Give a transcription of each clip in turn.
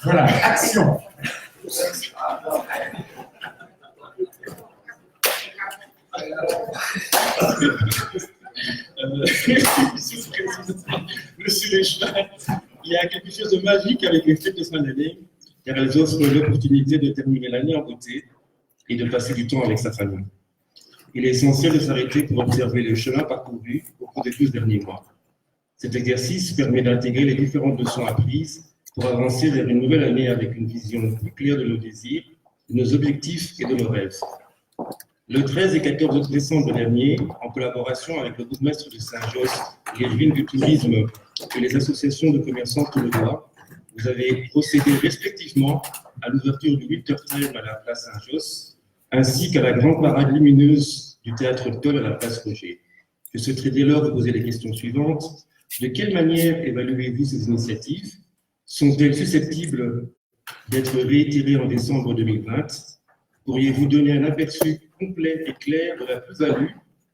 Voilà, action. Monsieur Lecheval, il y a quelque chose de magique avec les fêtes de fin d'année, car elles offrent l'opportunité de terminer l'année en beauté et de passer du temps avec sa famille. Il est essentiel de s'arrêter pour observer le chemin parcouru au cours des 12 derniers mois. Cet exercice permet d'intégrer les différentes leçons apprises pour avancer vers une nouvelle année avec une vision plus claire de nos désirs, de nos objectifs et de nos rêves. Le 13 et 14 décembre dernier, en collaboration avec le bourgmestre de Saint-Josse, les ruines du tourisme et les associations de commerçants toulousains, vous avez procédé respectivement à l'ouverture du Winter Time à la place Saint-Josse, ainsi qu'à la grande parade lumineuse du théâtre Toll à la place Roger. Je souhaiterais dès lors vous poser les questions suivantes. De quelle manière évaluez-vous ces initiatives? Sont-elles susceptibles d'être réitérées en décembre 2020? Pourriez-vous donner un aperçu complet et clair de la plus-value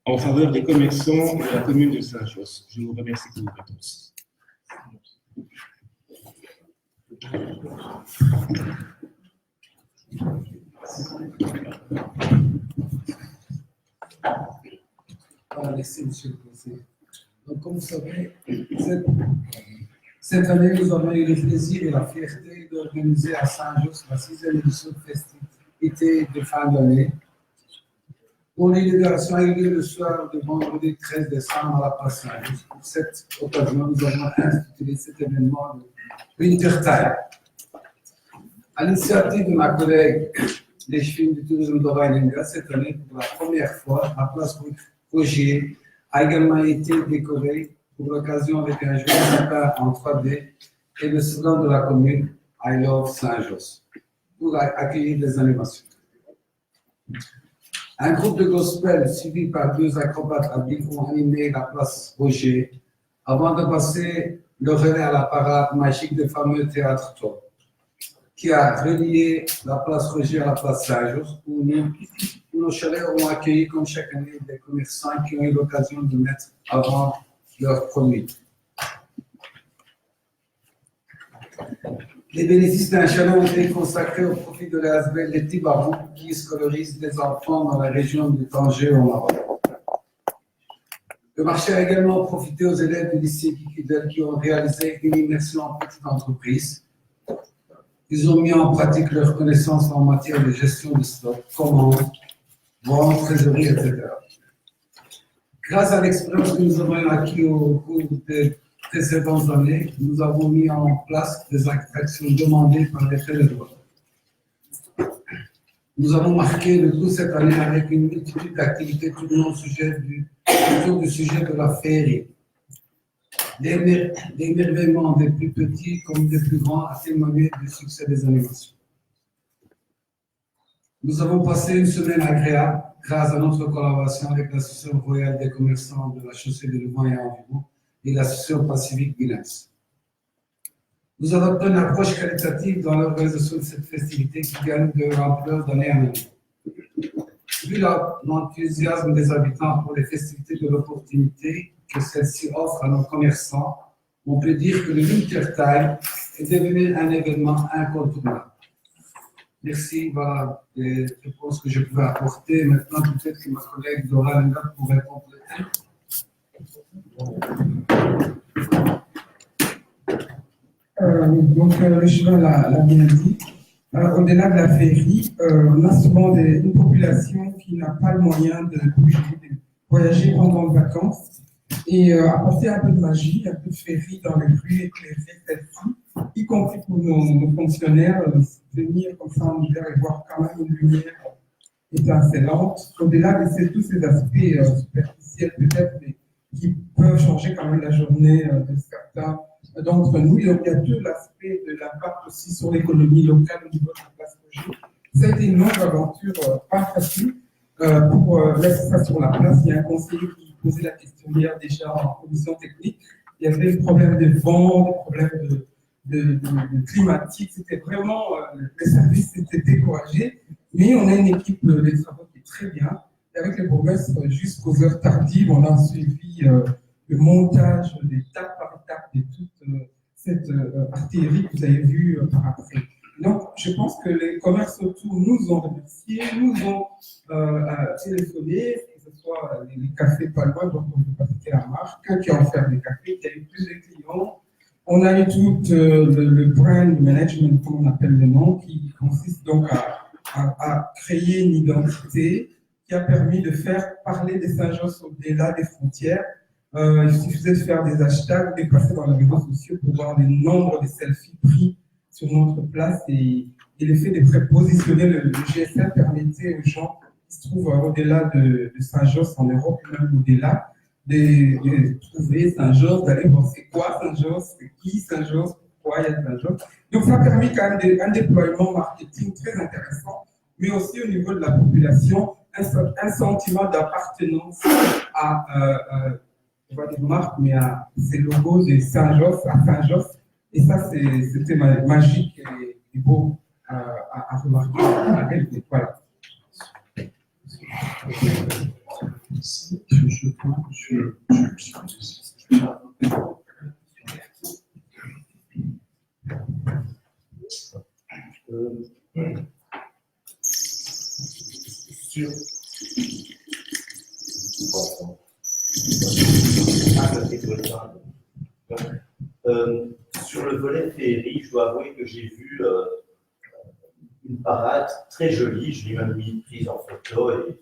en faveur des commerçants de la commune de Saint-Josse? Je vous remercie pour vos réponses. Merci, Monsieur le Président. Donc, comme vous savez, cette année, nous avons eu le plaisir et la fierté d'organiser à Saint-Josse la 6e édition de festivité de fin d'année. Pour l'inauguration a eu lieu le soir de vendredi 13 décembre à la place Saint-Josse. Pour cette occasion, nous avons institué cet événement de Winter Time. À l'initiative de ma collègue des films du tourisme d'Oraïlenga, cette année, pour la première fois, la place Rogier a également été décorée pour l'occasion avec un joli sapin en 3D et le slogan de la commune I Love Saint-Josse pour accueillir les animations. Un groupe de gospel suivi par 2 acrobates habiles ont animé la place Roger avant de passer le relais à la parade magique du fameux théâtre Toll, qui a relié la place Roger à la place Saint-Josse, où nos chalets ont accueilli comme chaque année des commerçants qui ont eu l'occasion de mettre avant leurs produits. Les bénéfices d'un chalet ont été consacrés au profit de l'ASBL Les Petits Barons qui scolarisent les enfants dans la région de Tanger au Maroc. Le marché a également profité aux élèves du lycée Kikidel qui ont réalisé une immersion en petite entreprise. Ils ont mis en pratique leurs connaissances en matière de gestion de stock, commandes, vente, trésorerie, etc. Grâce à l'expérience que nous avons acquis au cours des précédentes années, nous avons mis en place des actions demandées par les faits de droit. Nous avons marqué le tout cette année avec une multitude d'activités tournant autour du sujet de la féerie. L'émerveillement des plus petits comme des plus grands a témoigné du succès des animations. Nous avons passé une semaine agréable grâce à notre collaboration avec l'Association royale des commerçants de la chaussée de Louvain et environ et l'Association Pacifique Bilens. Nous adoptons une approche qualitative dans l'organisation de cette festivité qui gagne de l'ampleur d'année en année. Vu l'enthousiasme des habitants pour les festivités de l'opportunité que celles-ci offrent à nos commerçants, on peut dire que le Winter Time est devenu un événement incontournable. Merci, voilà les réponses que je pouvais apporter. Maintenant, peut-être que ma collègue Dora Lenga pourrait compléter. Le cheval l'a bien dit. Au-delà de la féerie, on a souvent une population qui n'a pas le moyen de bouger, de voyager pendant les vacances et apporter un peu de magie, un peu de féerie dans les rues éclairées celles-ci, y compris pour nos fonctionnaires, venir comme ça en hiver et voir quand même une lumière étincelante. Au-delà de tous ces aspects superficiels peut-être, mais qui peuvent changer quand même la journée de certains d'entre nous. Donc, il y a tout l'aspect de l'impact aussi sur l'économie locale au niveau de la place Roger. Ça a été une longue aventure, pas facile, pour laisser ça sur la place. Il y a un conseiller qui posait la question hier déjà en commission technique. Il y avait des problèmes de vent, des problèmes de climatique. C'était vraiment, les services étaient découragés, mais on a une équipe de travaux qui est très bien. Et avec les bourgmestres, jusqu'aux heures tardives, on a suivi le montage d'étape par étape de toute cette artillerie que vous avez vue par après. Donc, je pense que les commerces autour nous ont remerciés, nous ont téléphoné, que ce soit les cafés pas loin, donc on ne peut pas citer la marque, qui ont fait des cafés, qui a eu plus de clients. On a eu tout le brand management, comme on appelle le nom, qui consiste donc à créer une identité qui a permis de faire parler des Saint-Josse au-delà des frontières. Il suffisait de faire des hashtags, de passer dans les réseaux sociaux pour voir le nombre de selfies pris sur notre place et l'effet de prépositionner le GSM permettait aux gens qui se trouvent au-delà de Saint-Josse en Europe, même au-delà, de trouver Saint-Josse, d'aller voir c'est quoi Saint-Josse, c'est qui Saint-Josse, pourquoi il y a Saint-Josse. Donc ça a permis quand même un déploiement marketing très intéressant, mais aussi au niveau de la population, un sentiment d'appartenance à, je vois des marques, mais à ces logos de Saint-Josse, à Saint-Josse. Et ça, c'était magique et beau à remarquer. Voilà. Sur le volet féerie, je dois avouer que j'ai vu une parade très jolie. Je l'ai même prise en photo et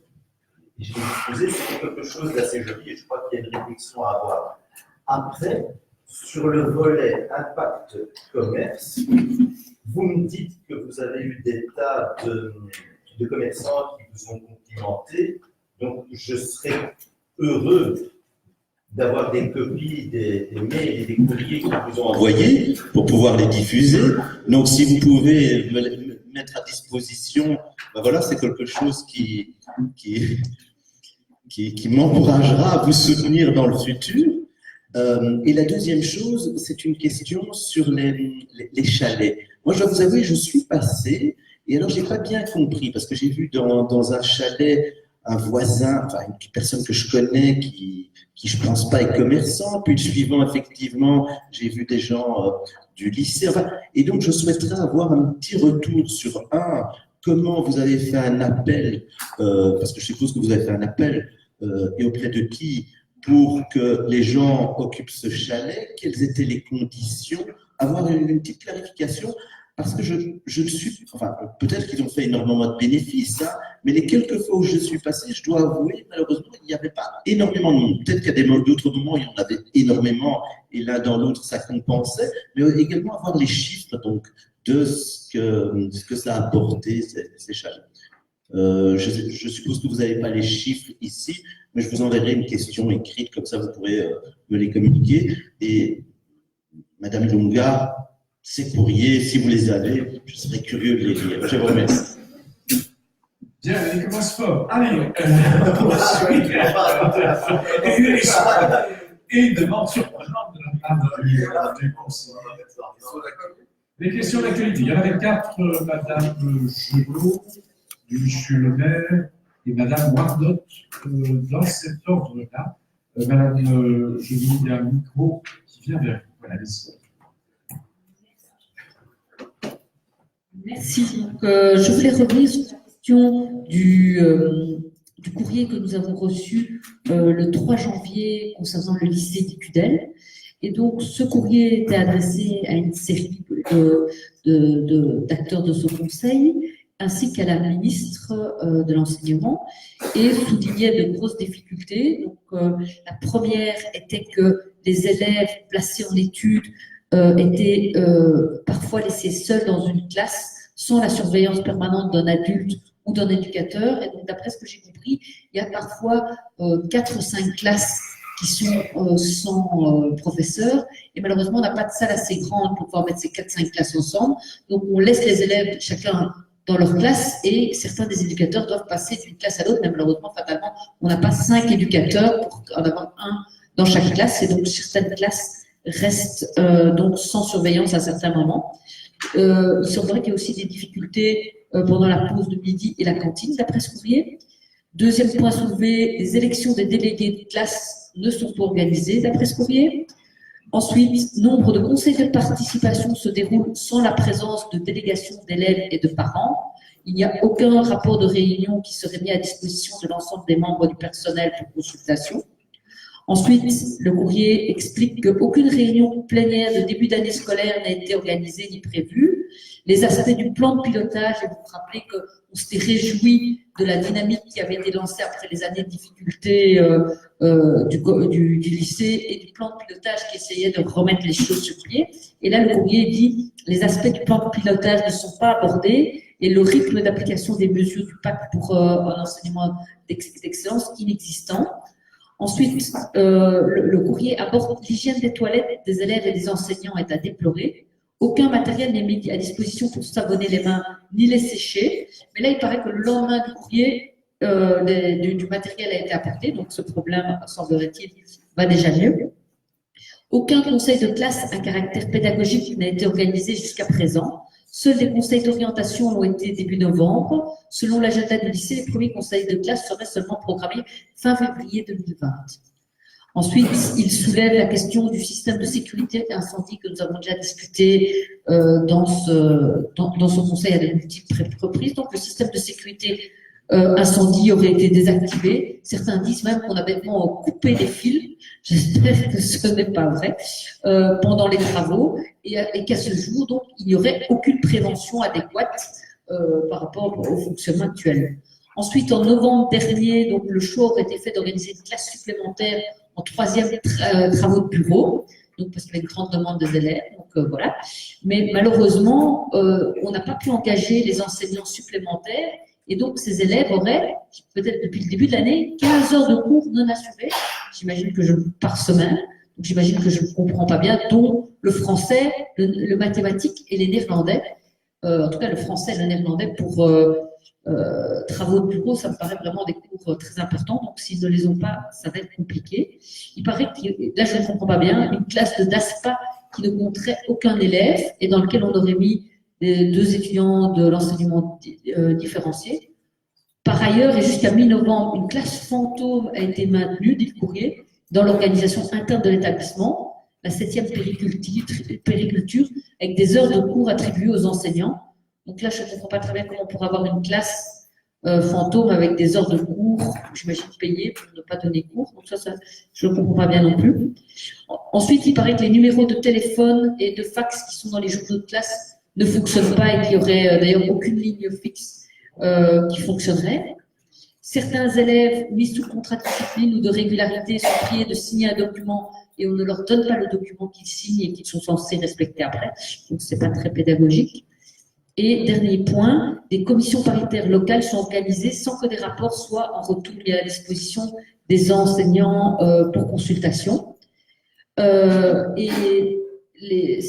je l'ai diffusée. C'est quelque chose d'assez joli et je crois qu'il y a une réflexion à avoir. Après, sur le volet impact commerce, vous me dites que vous avez eu des tas de commerçants qui vous ont complimenté. Donc, je serais heureux d'avoir des copies des mails et des courriers qu'ils vous ont envoyés pour pouvoir les diffuser. Donc, si vous pouvez me mettre à disposition, ben voilà, c'est quelque chose qui m'encouragera à vous soutenir dans le futur. Et la deuxième chose, c'est une question sur les chalets. Moi, je dois vous avouer, je suis passé, et alors j'ai pas bien compris, parce que j'ai vu dans un chalet un voisin, enfin une personne que je connais qui je pense pas est commerçant, puis le suivant, effectivement, j'ai vu des gens du lycée, enfin, et donc je souhaiterais avoir un petit retour sur comment vous avez fait un appel, parce que je suppose que vous avez fait un appel, et auprès de qui, pour que les gens occupent ce chalet, quelles étaient les conditions, avoir une petite clarification, parce que je ne suis, enfin, peut-être qu'ils ont fait énormément de bénéfices, hein, mais les quelques fois où je suis passé, je dois avouer, malheureusement, il n'y avait pas énormément de monde. Peut-être qu'il y a d'autres moments, il y en avait énormément, et l'un dans l'autre, ça compensait, mais également avoir les chiffres, donc, de ce que ça a apporté, ces chalets. Je suppose que vous n'avez pas les chiffres ici, mais je vous enverrai une question écrite, comme ça vous pourrez me les communiquer. Et Madame Lunga, ces courriers, si vous les avez, je serais curieux de les lire. Je vous remercie. Bien, il commence fort. Allez, et une demande surprenante de la part de réponse. Les questions d'actualité. Il y en avait 4, Madame Gelot, Monsieur le maire et Madame Wardot, dans cet ordre-là. Madame Gelot, il y a un micro qui vient vers vous. Voilà, allez-y. Merci. Je voulais revenir sur la question du courrier que nous avons reçu le 3 janvier concernant le lycée d'Icudel. Et donc, ce courrier était adressé à une série d'acteurs de ce conseil, ainsi qu'à la ministre de l'Enseignement, et soulignait de grosses difficultés. Donc, la première était que les élèves placés en études étaient parfois laissés seuls dans une classe sans la surveillance permanente d'un adulte ou d'un éducateur. Et donc, d'après ce que j'ai compris, il y a parfois 4 ou 5 classes qui sont sans professeur. Et malheureusement, on n'a pas de salle assez grande pour pouvoir mettre ces 4-5 classes ensemble. Donc, on laisse les élèves chacun dans leur classe et certains des éducateurs doivent passer d'une classe à l'autre. Mais malheureusement, fatalement, on n'a pas 5 éducateurs pour en avoir un dans chaque classe. Et donc, certaines classes restent donc sans surveillance à certains moments. Il semblerait qu'il y ait aussi des difficultés pendant la pause de midi et la cantine, d'après ce courrier. Deuxième point soulevé, les élections des délégués de classe ne sont pas organisées, d'après ce courrier. Ensuite, nombre de conseils de participation se déroulent sans la présence de délégations d'élèves et de parents. Il n'y a aucun rapport de réunion qui serait mis à disposition de l'ensemble des membres du personnel pour consultation. Ensuite, le courrier explique qu'aucune réunion plénière de début d'année scolaire n'a été organisée ni prévue. Les aspects du plan de pilotage, et vous vous rappelez qu'on s'était réjoui de la dynamique qui avait été lancée après les années de difficultés du lycée et du plan de pilotage qui essayait de remettre les choses sur pied. Et là, le courrier dit les aspects du plan de pilotage ne sont pas abordés et le rythme d'application des mesures du pacte pour un enseignement d'excellence inexistant. Ensuite, le courrier aborde l'hygiène des toilettes des élèves et des enseignants est à déplorer. Aucun matériel n'est mis à disposition pour savonner les mains ni les sécher. Mais là, il paraît que le lendemain du courrier, du matériel a été apporté. Donc, ce problème, semblerait-il, va déjà mieux. Aucun conseil de classe à caractère pédagogique n'a été organisé jusqu'à présent. Seuls les conseils d'orientation l'ont été début novembre. Selon l'agenda du lycée, les premiers conseils de classe seraient seulement programmés fin février 2020. Ensuite, il soulève la question du système de sécurité incendie que nous avons déjà discuté dans ce conseil à de multiples reprises. Donc, le système de sécurité incendie aurait été désactivé. Certains disent même qu'on avait vraiment coupé les fils. J'espère que ce n'est pas vrai pendant les travaux et qu'à ce jour, donc, il n'y aurait aucune prévention adéquate par rapport au fonctionnement actuel. Ensuite, en novembre dernier, donc, le choix aurait été fait d'organiser une classe supplémentaire en troisième travaux de bureau, donc parce qu'il y avait une grande demande des élèves, donc voilà. Mais malheureusement, on n'a pas pu engager les enseignants supplémentaires et donc ces élèves auraient, peut-être depuis le début de l'année, 15 heures de cours non assurés, j'imagine que par semaine, donc j'imagine que je ne comprends pas bien, dont le français, le mathématique et les néerlandais, en tout cas le français et le néerlandais pour travaux de bureau, ça me paraît vraiment des cours très importants. Donc, s'ils ne les ont pas, ça va être compliqué. Il paraît que, là, je ne comprends pas bien, une classe de DASPA qui ne compterait aucun élève et dans lequel on aurait mis deux étudiants de l'enseignement différencié. Par ailleurs, et jusqu'à mi-novembre, une classe fantôme a été maintenue, dit le courrier, dans l'organisation interne de l'établissement, la 7e périculture, avec des heures de cours attribuées aux enseignants. Donc là, je ne comprends pas très bien comment on pourrait avoir une classe fantôme avec des heures de cours, j'imagine payées pour ne pas donner cours. Donc ça je ne comprends pas bien non plus. Ensuite, il paraît que les numéros de téléphone et de fax qui sont dans les journaux de classe ne fonctionnent pas et qu'il n'y aurait d'ailleurs aucune ligne fixe qui fonctionnerait. Certains élèves mis sous contrat de discipline ou de régularité sont priés de signer un document et on ne leur donne pas le document qu'ils signent et qu'ils sont censés respecter après. Donc, ce n'est pas très pédagogique. Et dernier point, des commissions paritaires locales sont organisées sans que des rapports soient en retour mis à la disposition des enseignants pour consultation. Ce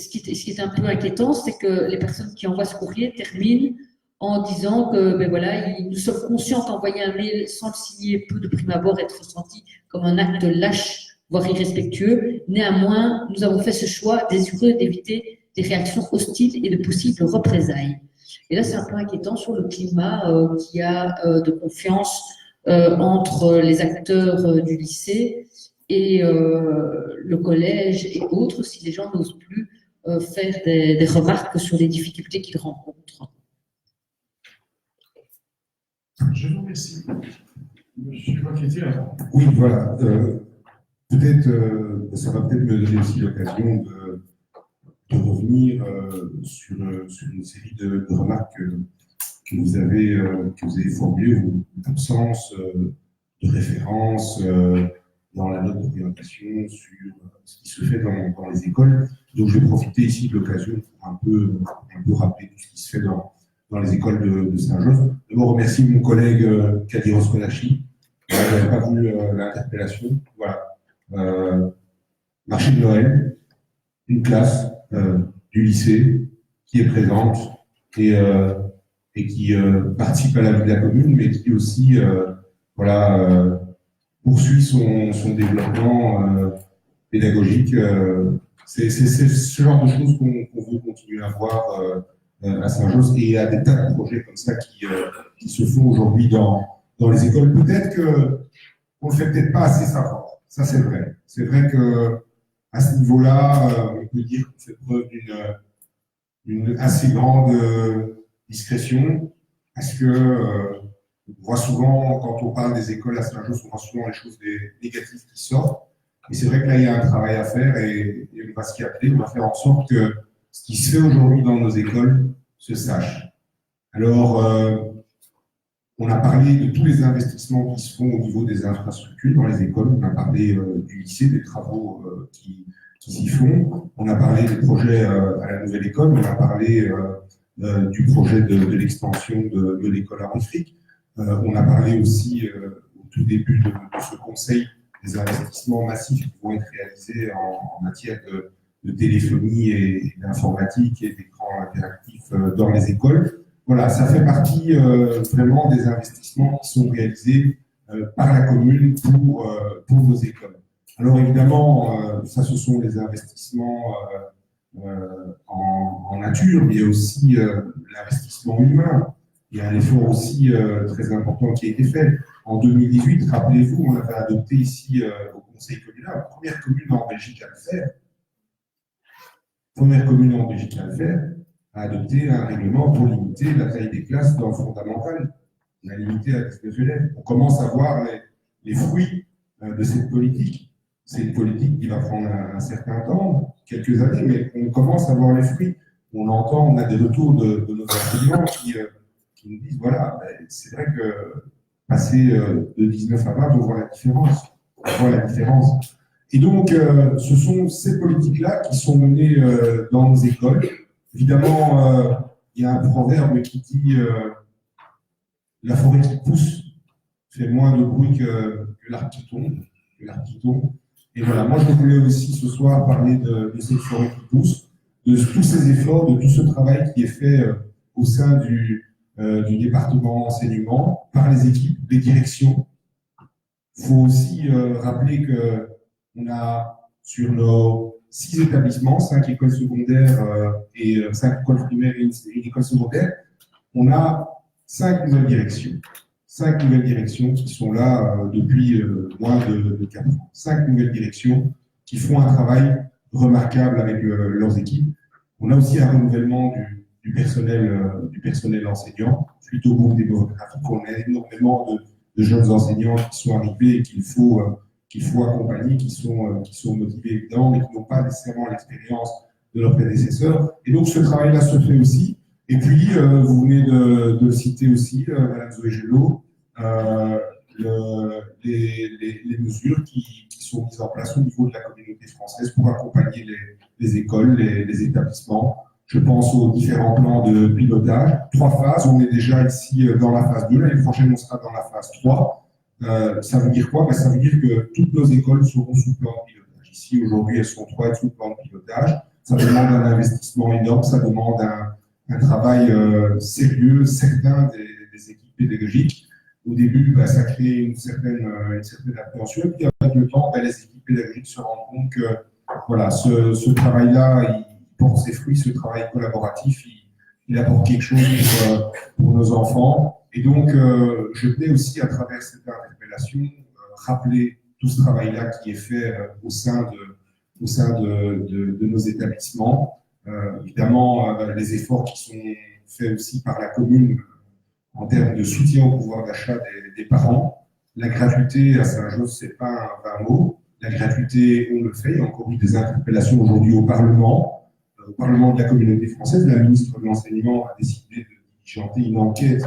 qui est un peu inquiétant, c'est que les personnes qui envoient ce courrier terminent en disant que ben voilà, nous sommes conscients qu'envoyer un mail sans le signer peut de prime abord être ressenti comme un acte lâche, voire irrespectueux. Néanmoins, nous avons fait ce choix désireux d'éviter des réactions hostiles et de possibles représailles. Et là, c'est un peu inquiétant sur le climat qu'il y a de confiance entre les acteurs du lycée et le collège et autres, si les gens n'osent plus faire des remarques sur les difficultés qu'ils rencontrent. Je vous remercie. Monsieur Vaquetier, avant. Oui, voilà. Peut-être, ça va peut-être me donner aussi l'occasion de revenir sur une série de remarques que vous avez formulées, ou d'absence de référence dans la note d'orientation sur ce qui se fait dans les écoles. Donc, je vais profiter ici de l'occasion pour un peu rappeler tout ce qui se fait dans les écoles de Saint-Josse. D'abord, remercier mon collègue Kadiros Konachi. Je n'avais pas vu l'interpellation. Voilà. Marché de Noël, une classe du lycée qui est présente et qui participe à la vie de la commune, mais qui aussi poursuit son développement pédagogique. C'est ce genre de choses qu'on veut continuer à voir à Saint-Josse, et à des tas de projets comme ça qui se font aujourd'hui dans les écoles. Peut-être qu'on ne le fait peut-être pas assez savoir. Ça, c'est vrai. C'est vrai que à ce niveau-là, on peut dire qu'on fait preuve d'une assez grande discrétion, parce que on voit souvent, quand on parle des écoles à Saint-Just, on voit souvent les choses négatives qui sortent. Et c'est vrai que là, il y a un travail à faire et on va s'y atteler, on va faire en sorte que ce qui se fait aujourd'hui dans nos écoles se sache. Alors, on a parlé de tous les investissements qui se font au niveau des infrastructures dans les écoles. On a parlé du lycée, des travaux qui s'y font. On a parlé des projets à la nouvelle école. On a parlé du projet de l'extension de l'école à Afrique. On a parlé aussi au tout début de ce conseil des investissements massifs qui vont être réalisés en matière de téléphonie et d'informatique et d'écrans interactifs dans les écoles. Voilà, ça fait partie vraiment des investissements qui sont réalisés par la commune pour nos écoles. Alors évidemment, ça ce sont des investissements en nature, mais il y a aussi l'investissement humain. Il y a un effort aussi très important qui a été fait. En 2018, rappelez-vous, on avait adopté ici au Conseil communal, la première commune en Belgique à le faire. Première commune en Belgique à le faire, a adopté un règlement pour limiter la taille des classes dans le fondamental. On a limité à 19 élèves. On commence à voir les fruits de cette politique. C'est une politique qui va prendre un certain temps, quelques années, mais on commence à voir les fruits. On entend, on a des retours de nos enseignants qui nous disent, voilà, c'est vrai que passer de 19 à 20, on voit la différence. On voit la différence. Et donc, ce sont ces politiques-là qui sont menées dans nos écoles. Évidemment, il y a un proverbe qui dit la forêt qui pousse fait moins de bruit que l'arbre qui tombe. Et voilà, moi je voulais aussi ce soir parler de cette forêt qui pousse, de tous ces efforts, de tout ce travail qui est fait au sein du département enseignement, par les équipes, les directions. Il faut aussi rappeler qu'on a sur nos 6 établissements, 5 écoles secondaires et 5 écoles primaires et une école secondaire, on a 5 nouvelles directions. 5 nouvelles directions qui sont là depuis moins de 4 ans. 5 nouvelles directions qui font un travail remarquable avec leurs équipes. On a aussi un renouvellement du personnel enseignant. Suite au groupe démographique, on a énormément de jeunes enseignants qui sont arrivés et qu'il faut accompagner, qui sont motivés évidemment, mais qui n'ont pas nécessairement l'expérience de leurs prédécesseurs. Et donc ce travail-là se fait aussi. Et puis, vous venez de citer aussi, Mme Zoé Gelot, les mesures qui sont mises en place au niveau de la communauté française pour accompagner les écoles, les établissements. Je pense aux différents plans de pilotage. 3 phases, on est déjà ici dans la phase 2, l'année prochaine on sera dans la phase 3. Ça veut dire quoi? Ça veut dire que toutes nos écoles seront sous plan de pilotage. Ici, aujourd'hui, elles sont 3 sous plan de pilotage. Ça demande un investissement énorme, ça demande un travail sérieux, certain des équipes pédagogiques. Au début, ça crée une certaine appréhension. Puis avec le temps, les équipes pédagogiques se rendent compte que voilà, ce travail-là, il porte ses fruits, ce travail collaboratif, il apporte quelque chose pour nos enfants. Et donc, je tenais aussi, à travers cette interpellation, rappeler tout ce travail-là qui est fait au sein de nos établissements. Évidemment, les efforts qui sont faits aussi par la commune en termes de soutien au pouvoir d'achat des parents. La gratuité à Saint-Just, ce n'est pas un vain mot. La gratuité, on le fait. Il y a encore eu des interpellations aujourd'hui au Parlement de la communauté française. La ministre de l'Enseignement a décidé de diligenter une enquête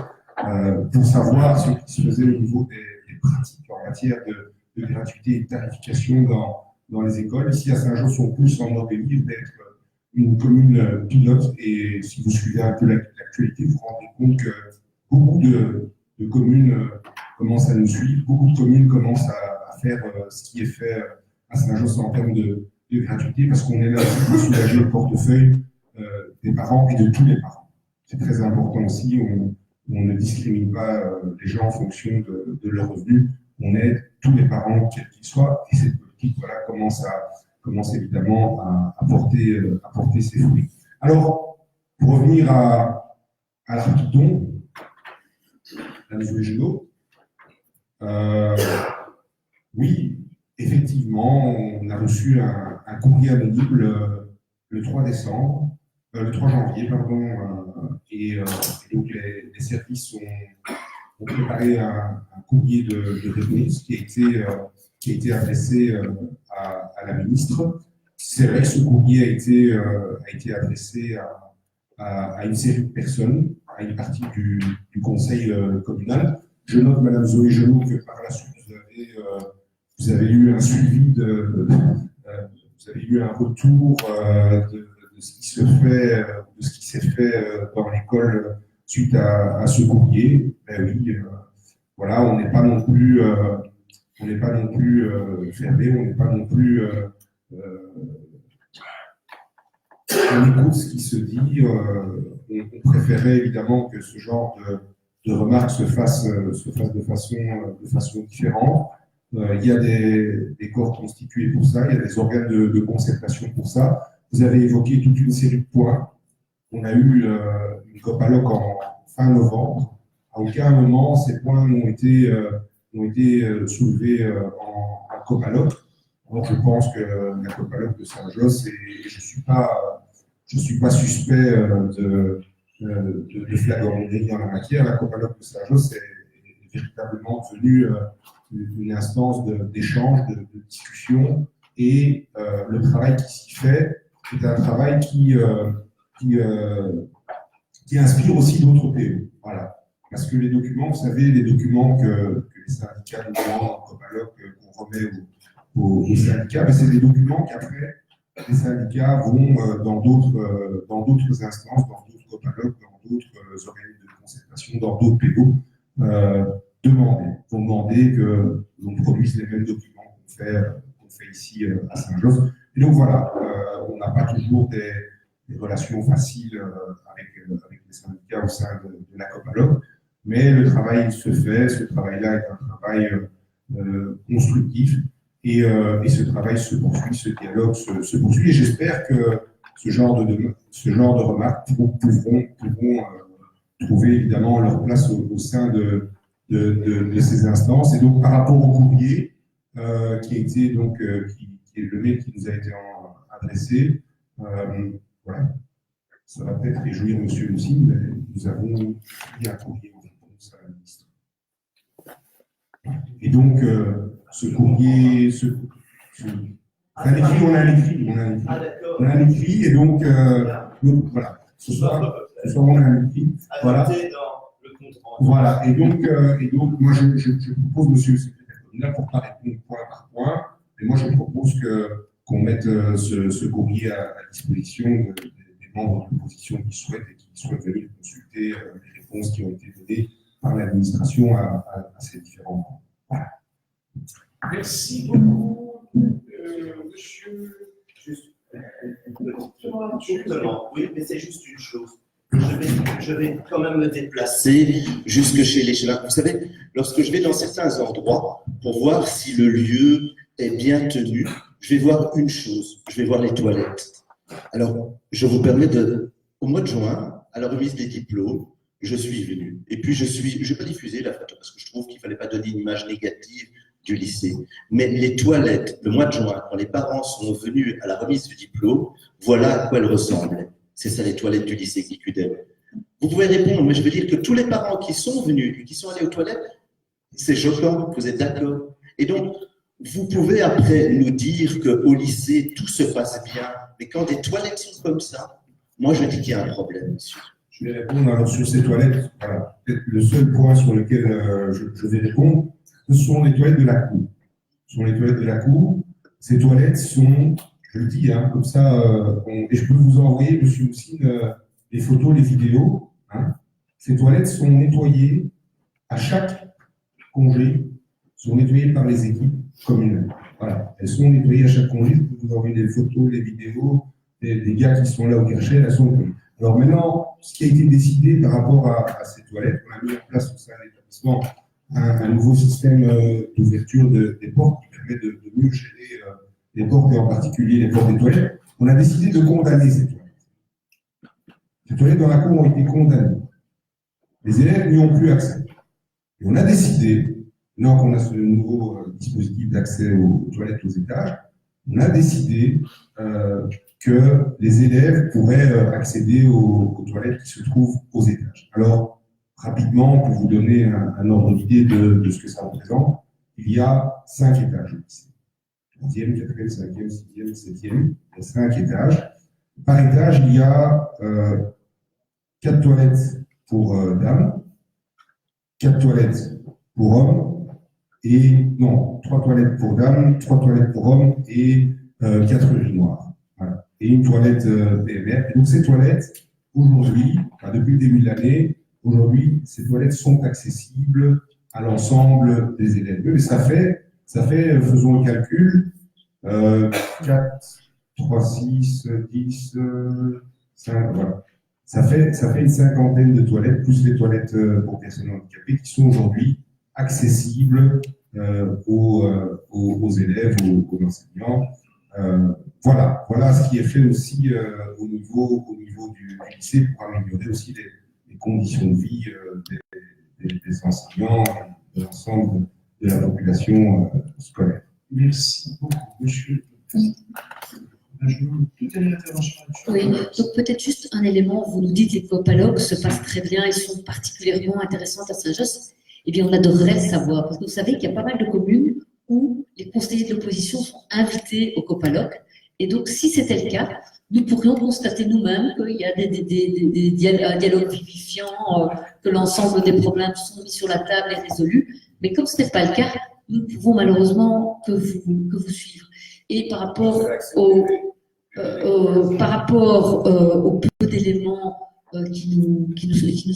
pour savoir ce qui se faisait au niveau des pratiques en matière de gratuité et de tarification dans les écoles. Ici, à Saint-Just, on pousse en embellir d'être une commune pilote. Et si vous suivez un peu l'actualité, vous vous rendez compte que beaucoup de communes commencent à nous suivre. Beaucoup de communes commencent à faire ce qui est fait à Saint-Just en termes de gratuité, parce qu'on est là pour soulager le portefeuille des parents et de tous les parents. C'est très important aussi. On ne discrimine pas les gens en fonction de leurs revenus. On aide tous les parents, quels qu'ils soient. Et cette politique commence évidemment à porter ses fruits. Alors, pour revenir à l'arbre qui tombe, la Zoé Gelot, oui, effectivement, on a reçu un un courrier anonyme le 3 janvier, pardon, et donc les services ont préparé un courrier de réponse qui a été adressé à la ministre. C'est vrai que ce courrier a été adressé à une série de personnes, à une partie du conseil communal. Je note, Madame Zoé Genot, que par la suite, vous avez eu un suivi vous avez eu un retour de ce qui se fait, de ce qui s'est fait dans l'école suite à ce courrier. Ben oui, voilà, on n'est pas non plus fermé, on n'est pas non plus on écoute ce qui se dit. On préférait évidemment que ce genre de remarques se fassent de façon différente. Il y a des corps constitués pour ça, il y a des organes de concertation pour ça. Vous avez évoqué toute une série de points. On a eu une COPALOC en fin novembre. À aucun moment, ces points n'ont été soulevés en COPALOC. Alors, je pense que la COPALOC de Saint-Josse, et je ne suis pas suspect de flagornerie en la matière. La COPALOC de Saint-Josse est véritablement devenue une instance d'échange, de discussion, et le travail qui s'y fait est un travail qui inspire aussi d'autres PO. Voilà. Parce que les documents, vous savez, les documents que les syndicats nous demandent en COPALOC, qu'on remet aux syndicats, c'est des documents qu'après, les syndicats vont dans d'autres instances, dans d'autres COPALOC, dans d'autres organismes de concertation, dans d'autres PO, demander que l'on produise les mêmes documents qu'on fait ici à Saint-Josse. Et donc voilà, on n'a pas toujours des relations faciles avec les syndicats au sein de la COPALOC, mais le travail se fait, ce travail-là est un travail constructif, et ce travail se poursuit, ce dialogue se poursuit, et j'espère que ce genre de remarques pourront trouver évidemment leur place au sein de ces instances. Et donc par rapport au courrier qui est le mail qui nous a été adressé, voilà, ça va peut-être réjouir monsieur aussi, mais nous avons mis un courrier en réponse à la ministre. Et donc ce courrier, on a un écrit, et donc voilà, ce soir on a un écrit, voilà. Voilà, et donc moi je propose, monsieur le secrétaire communal, pour ne pas répondre point par point, mais moi je propose qu'on mette ce courrier à disposition des membres de l'opposition qui souhaitent venir consulter les réponses qui ont été données par l'administration à ces différents membres. Voilà. Merci beaucoup, monsieur. Justement, oui, mais c'est juste une chose. Je vais quand même me déplacer jusque chez les chalins. Vous savez, lorsque je vais dans certains endroits pour voir si le lieu est bien tenu, je vais voir une chose, je vais voir les toilettes. Alors, je vous permets au mois de juin, à la remise des diplômes, je suis venu. Et puis, je vais pas diffuser la photo parce que je trouve qu'il fallait pas donner une image négative du lycée. Mais les toilettes, le mois de juin, quand les parents sont venus à la remise du diplôme, voilà à quoi elles ressemblaient. C'est ça les toilettes du lycée Guy-Cudel. Vous pouvez répondre, mais je veux dire que tous les parents qui sont venus et qui sont allés aux toilettes, c'est choquant, vous êtes d'accord? Et donc, vous pouvez après nous dire qu'au lycée, tout se passe bien, mais quand des toilettes sont comme ça, moi je dis qu'il y a un problème, monsieur. Je vais répondre alors sur ces toilettes. Voilà. Peut-être le seul point sur lequel je vais répondre, ce sont les toilettes de la cour. Ce sont les toilettes de la cour. Ces toilettes sont, je le dis, hein, comme ça, et je peux vous envoyer, monsieur Moussine, les photos, les vidéos. Hein. Ces toilettes sont nettoyées à chaque congé, sont nettoyées par les équipes communales. Voilà. Elles sont nettoyées à chaque congé. Je peux vous envoyer les photos, les vidéos, des gars qui sont là au Kircher, elles sont nettoyées. Alors maintenant, ce qui a été décidé par rapport à ces toilettes, on a mis en place au sein de l'établissement un nouveau système d'ouverture des portes qui permet de mieux gérer les portes, et en particulier les portes des toilettes. On a décidé de condamner ces toilettes. Ces toilettes dans la cour ont été condamnées. Les élèves n'y ont plus accès. Et on a décidé, maintenant qu'on a ce nouveau dispositif d'accès aux toilettes aux étages, on a décidé que les élèves pourraient accéder aux toilettes qui se trouvent aux étages. Alors, rapidement, pour vous donner un ordre d'idée de ce que ça représente, il y a 5 étages au lycée. 3e, 4e, 5e, 6e, 7e, il y a 5 étages. Par étage, il y a 4 toilettes pour dames, 4 toilettes pour hommes, et non, 3 toilettes pour dames, 3 toilettes pour hommes et 4 urinoirs. Voilà. Et une toilette PMR. Et donc ces toilettes, aujourd'hui, depuis le début de l'année, aujourd'hui, ces toilettes sont accessibles à l'ensemble des élèves. Mais ça fait, faisons le calcul, 4, 3, 6, 10, 5, voilà. Ça fait une cinquantaine de toilettes, plus les toilettes pour personnes handicapées, qui sont aujourd'hui accessibles aux élèves, aux enseignants. Voilà ce qui est fait aussi au niveau du lycée pour améliorer aussi les conditions de vie des enseignants et de l'ensemble de la population scolaire. Merci beaucoup, monsieur. Toute intervention. Oui, donc peut-être juste un élément, vous nous dites que les copalogues se passent très bien, ils sont particulièrement intéressants à Saint-Josse. Eh bien, on adorerait le savoir, parce que vous savez qu'il y a pas mal de communes où les conseillers de l'opposition sont invités au copalogue. Et donc, si c'était le cas, nous pourrions constater nous-mêmes qu'il y a un dialogue vivifiant, que l'ensemble des problèmes sont mis sur la table et résolus. Mais comme ce n'est pas le cas, nous ne pouvons malheureusement que vous suivre. Et par rapport au peu d'éléments qui nous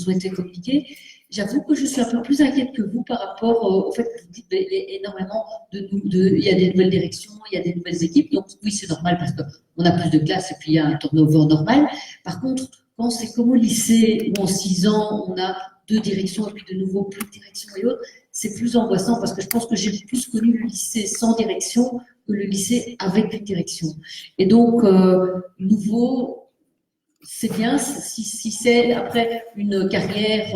ont été communiqués, j'avoue que je suis un peu plus inquiète que vous par rapport au fait que vous dites énormément il y a des nouvelles directions, il y a des nouvelles équipes. Donc oui, c'est normal parce qu'on a plus de classes et puis il y a un turnover normal. Par contre, quand c'est comme au lycée où en 6 ans, on a 2 directions et puis de nouveau plus de directions et autres, c'est plus angoissant parce que je pense que j'ai plus connu le lycée sans direction que le lycée avec une direction. Et donc, nouveau, c'est bien si c'est après une carrière,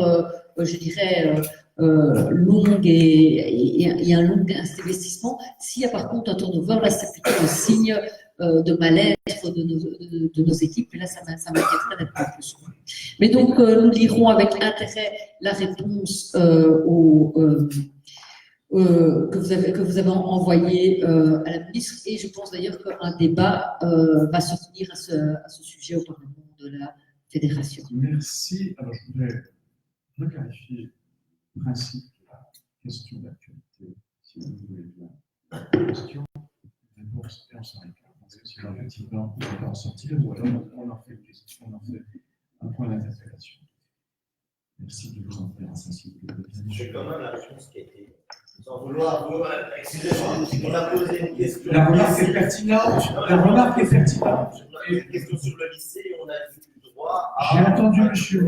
je dirais, longue et un long investissement. S'il y a par contre un turnover, là, c'est plutôt un signe de mal-être de nos équipes. Et là, ça m'inquiéterait d'être un peu souvent. Mais donc, nous lirons avec intérêt la réponse que vous avez envoyé à la ministre, et je pense d'ailleurs qu'un débat va se tenir à ce sujet au Parlement de la Fédération. Merci. Alors, je voudrais reclarifier le principe de la question d'actualité, si vous voulez bien. Question, réponse, et on s'arrête là. Parce que sinon, effectivement, on va en sortir, ou alors on en fait une question, on en fait un point d'interpellation. Merci de vous en faire insensible. J'ai quand même la réponse qui a été. Sans vouloir, excusez-moi, on a posé une question. La remarque est pertinente. La remarque est pertinente. On a posé une question sur le lycée, on a dit du droit à. J'ai entendu monsieur.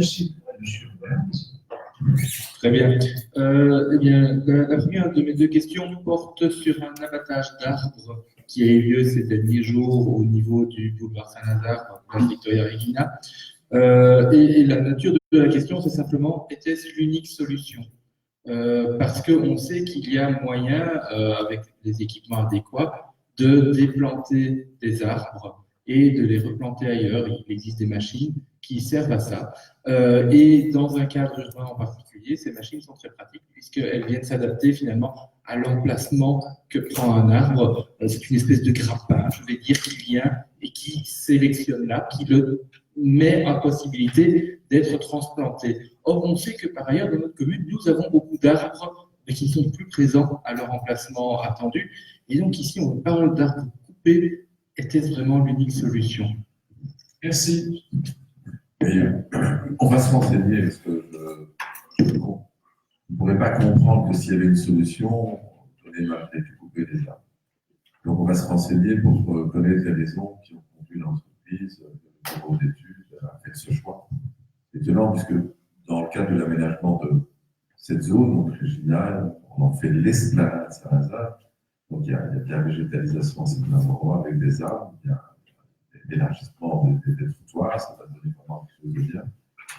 Très bien. Eh bien, la première de mes 2 questions porte sur un abattage d'arbres qui a eu lieu ces derniers jours au niveau du boulevard Saint-Lazare, dans la place Victoria Regina. Et la nature de la question, c'est simplement, était-ce l'unique solution? Parce qu'on sait qu'il y a moyen, avec les équipements adéquats, de déplanter des arbres et de les replanter ailleurs. Il existe des machines qui servent à ça. Et dans un cadre urbain en particulier, ces machines sont très pratiques puisqu'elles viennent s'adapter finalement à l'emplacement que prend un arbre. C'est une espèce de grappin, je vais dire, qui vient et qui sélectionne là, qui le met en possibilité d'être transplanté. Or, on sait que par ailleurs, dans notre commune, nous avons beaucoup d'arbres mais qui ne sont plus présents à leur emplacement attendu. Et donc ici, on parle d'arbres coupés. Était-ce vraiment l'unique solution? Merci. Et on va se renseigner parce que je ne pourrais pas comprendre que s'il y avait une solution, on aurait pu couper déjà. Donc on va se renseigner pour connaître les raisons qui ont conduit l'entreprise, le bureau d'études à faire ce choix. C'est étonnant puisque dans le cadre de l'aménagement de cette zone, donc régionale, on en fait l'esplanade Saint-Lazare. Donc il y a de la végétalisation, c'est un endroit avec des arbres, il y a l'élargissement des trottoirs, ça va donner vraiment quelque chose de bien.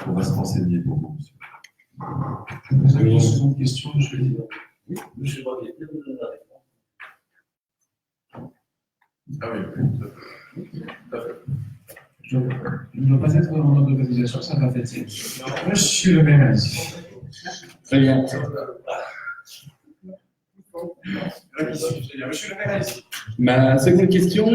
On va se renseigner pour vous, monsieur. Vous avez une question, monsieur le Oui, monsieur Boisguet, vous donnez la réponse. Ah oui, tout à fait. Je ne dois pas être en ordre d'organisation, ça va être. Monsieur le maire, allez-y. Très bien. Monsieur le maire, allez-y. Ma seconde question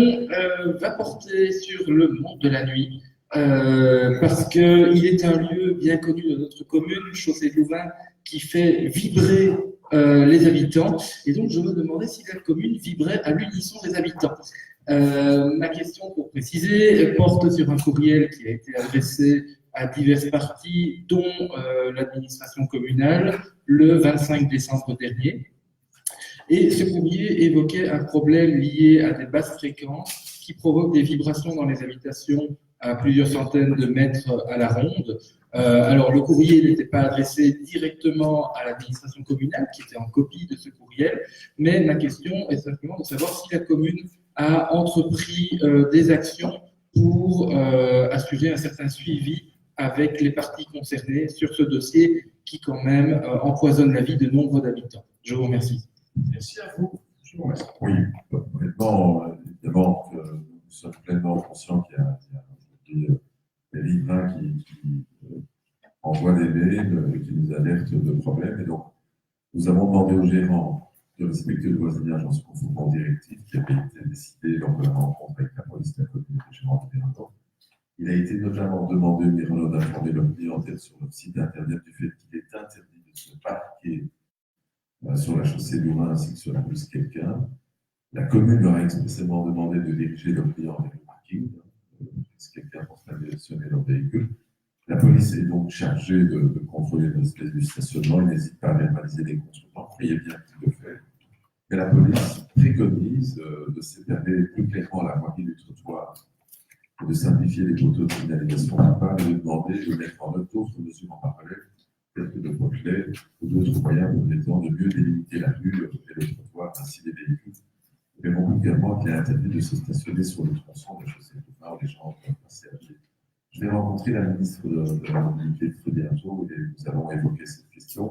va porter sur le monde de la nuit, parce qu'il est un lieu bien connu de notre commune, Chaussée-Louvain, qui fait vibrer les habitants. Et donc, je me demandais si la commune vibrait à l'unisson des habitants. Ma question, pour préciser, porte sur un courriel qui a été adressé à diverses parties, dont l'administration communale, le 25 décembre dernier. Et ce courrier évoquait un problème lié à des basses fréquences qui provoquent des vibrations dans les habitations à plusieurs centaines de mètres à la ronde. Alors, le courrier n'était pas adressé directement à l'administration communale, qui était en copie de ce courriel, mais ma question est simplement de savoir si la commune a entrepris des actions pour assurer un certain suivi avec les parties concernées sur ce dossier qui, quand même, empoisonne la vie de nombre d'habitants. Je vous remercie. Merci à vous. Je vous remercie. Oui, honnêtement, évidemment, que nous sommes pleinement conscients qu'il y a des riverains qui envoient des mails, qui nous alertent de problèmes. Et donc, nous avons demandé aux gérants de respecter le voisinage en se conformant aux directives qui avaient été décidées lors de la rencontre avec la police de la commune et les gérants de Mérinton. Il a été notamment demandé aux Mérinton d'informer leur clientèle sur leur site internet du fait qu'il est interdit de se parquer sur la chaussée Louvain ainsi que sur la police quelqu'un. La commune leur a expressément demandé de diriger leurs clients vers le parking, si quelqu'un pense à directionner leur véhicule. La police est donc chargée de contrôler l'espèce du stationnement. Il n'hésite pas à verbaliser les contrôlants. Croyez bien qu'il le fait. Mais la police préconise de séparer plus clairement la moitié du trottoir, de simplifier les poteaux de signalisation et de demander de mettre en œuvre d'autres mesures en parallèle, telles que de potelets ou d'autres moyens permettant de mieux délimiter la rue et le trottoir, ainsi les véhicules. Mais on dit également qu'il est interdit de se stationner sur le tronçon de la chaussée de Louvain où les gens peuvent passer à pied. Je vais rencontrer la ministre de la Mobilité très bientôt et nous allons évoquer cette question.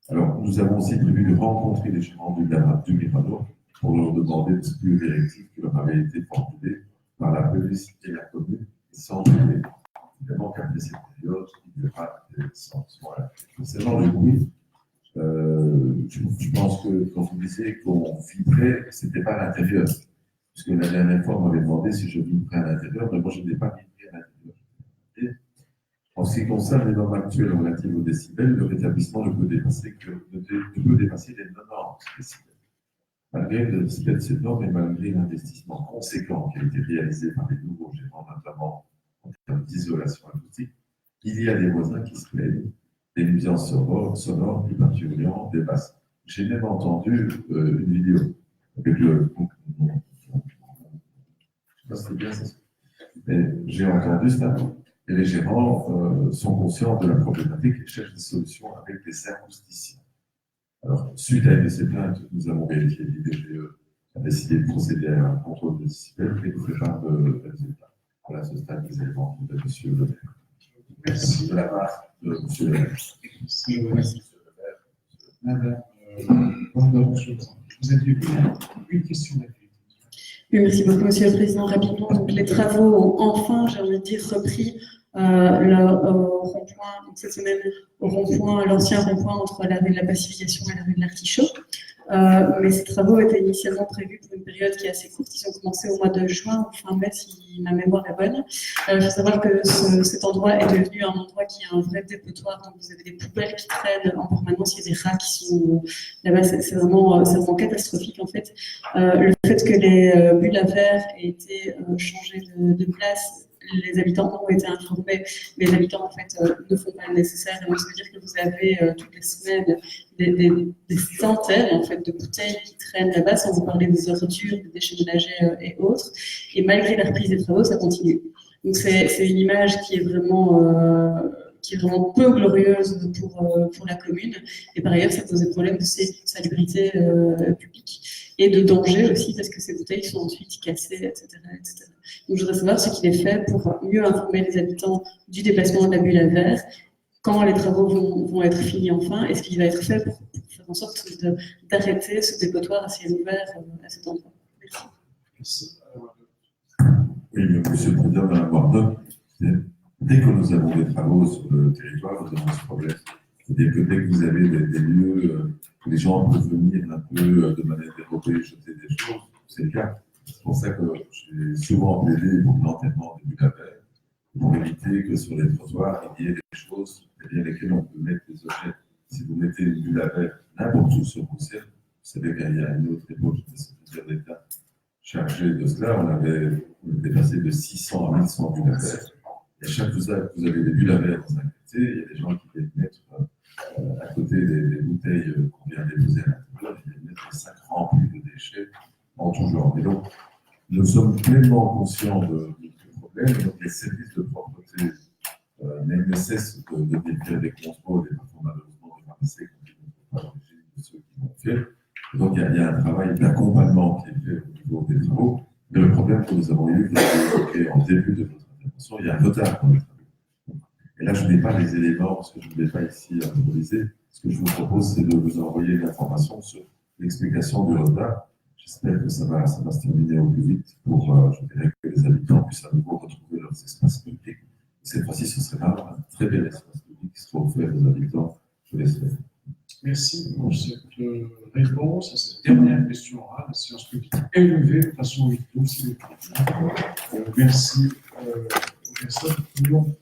Alors, nous avons aussi prévu de rencontrer les gérants du Mirador pour leur demander de suivre les directives qui leur avaient été formulées par la police et la commune, et sans délai. Évidemment qu'après cette période, il y aura des sanctions. Voilà. Concernant le bruit, je pense que quand vous disiez qu'on vibrait, ce n'était pas à l'intérieur. Parce que la dernière fois, on m'avait demandé si je vibrais à l'intérieur, mais moi, je n'ai pas vibré à l'intérieur. En ce qui concerne les normes actuelles relatives aux décibels, le rétablissement ne peut dépasser les 90 décibels. Malgré le respect de cette norme et malgré l'investissement conséquent qui a été réalisé par les nouveaux gérants, notamment en termes d'isolation acoustique, il y a des voisins qui se plaignent des nuisances sonores, du baturillant, des basses. J'ai même entendu une vidéo avec le. Je ne sais pas si c'est bien ça, mais j'ai entendu ça. Et les gérants sont conscients de la problématique et cherchent des solutions avec des acousticiens. Alors, suite à ces plaintes, nous avons vérifié l'IDGE a décidé de procéder à un contrôle de décibels et de faire part de résultats. Voilà, ce stade des éléments de M. le maire. Merci. De la part de M. le maire. Merci. Madame, vous avez une question d'accueil. Oui, merci beaucoup, Monsieur le Président. Rapidement, donc les travaux ont enfin, j'ai envie de dire, repris le rond-point, donc cette semaine, au rond-point, l'ancien rond-point entre la rue de la Pacification et la rue de l'Artichaut. Mais ces travaux étaient initialement prévus pour une période qui est assez courte. Ils ont commencé au mois de juin ou fin mai, si ma mémoire est bonne. Il faut savoir que cet endroit est devenu un endroit qui est un vrai dépotoir. Donc vous avez des poubelles qui traînent en permanence, il y a des rats qui sont là-bas. C'est vraiment catastrophique en fait. Le fait que les bulles à verre aient été changées de place, les habitants ont été informés, mais les habitants en fait ne font pas le nécessaire. Et donc ça veut dire que vous avez toutes les semaines des centaines en fait de bouteilles qui traînent là-bas, sans vous parler des ordures, des déchets ménagers et autres. Et malgré la reprise des travaux, ça continue. Donc c'est une image qui est vraiment peu glorieuse pour la commune. Et par ailleurs, ça pose des problèmes de salubrité publique et de danger aussi, parce que ces bouteilles sont ensuite cassées, etc., etc. Donc je voudrais savoir ce qu'il est fait pour mieux informer les habitants du déplacement de la bulle à verre, quand les travaux vont être finis enfin, et ce qui va être fait pour faire en sorte d'arrêter ce dépotoir à ciel ouvert à cet endroit. Merci. Oui, mais Monsieur le Président, Madame Wardon, dès que nous avons des travaux sur le territoire, nous avons ce problème. C'est-à-dire que dès que vous avez des lieux où les gens peuvent venir un peu de manière dérobée jeter des choses, c'est le cas. C'est pour ça que j'ai souvent plaidé pour l'enterrement des bulles à verre, pour éviter que sur les trottoirs, il y ait des choses derrière lesquelles on peut mettre des objets. Si vous mettez une bulle à verre n'importe où sur Bruxelles, vous savez qu'il y a une autre époque, le secrétaire d'État chargé de cela, on était passé de 600 à 1100 bulles à verre. Et à chaque fois que vous avez des bulles à verre dans un quartier, il y a des gens qui viennent mettre à côté des bouteilles qu'on vient déposer à l'intérieur, ils viennent mettre des sacs remplis de déchets en tout genre. Et donc, nous sommes pleinement conscients du problème, et donc les services de propreté ne cessent de décrire des contrôles, et parfois malheureusement de ramasser quand ils ne sont pas l'origine de ceux qui l'ont fait. Et donc, il y a un travail d'accompagnement qui est fait au niveau des travaux. Mais le problème que nous avons eu, que j'ai évoqué en début de votre intervention, il y a un retard dans les travaux. Et là, je n'ai pas les éléments, parce que je ne vais pas ici improviser. Ce que je vous propose, c'est de vous envoyer l'information sur l'explication du retard. J'espère que ça va se terminer au plus vite pour, je dirais, que les habitants puissent à nouveau retrouver leurs espaces publics. Cette fois-ci, ce serait vraiment un très bel espace public qui sera offert aux habitants, je l'espère. Merci pour cette réponse à cette dernière question orale. La séance publique est levée de façon virtuelle, s'il vous plaît. Merci aux personnes qui ont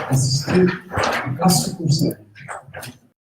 assisté à ce conseil.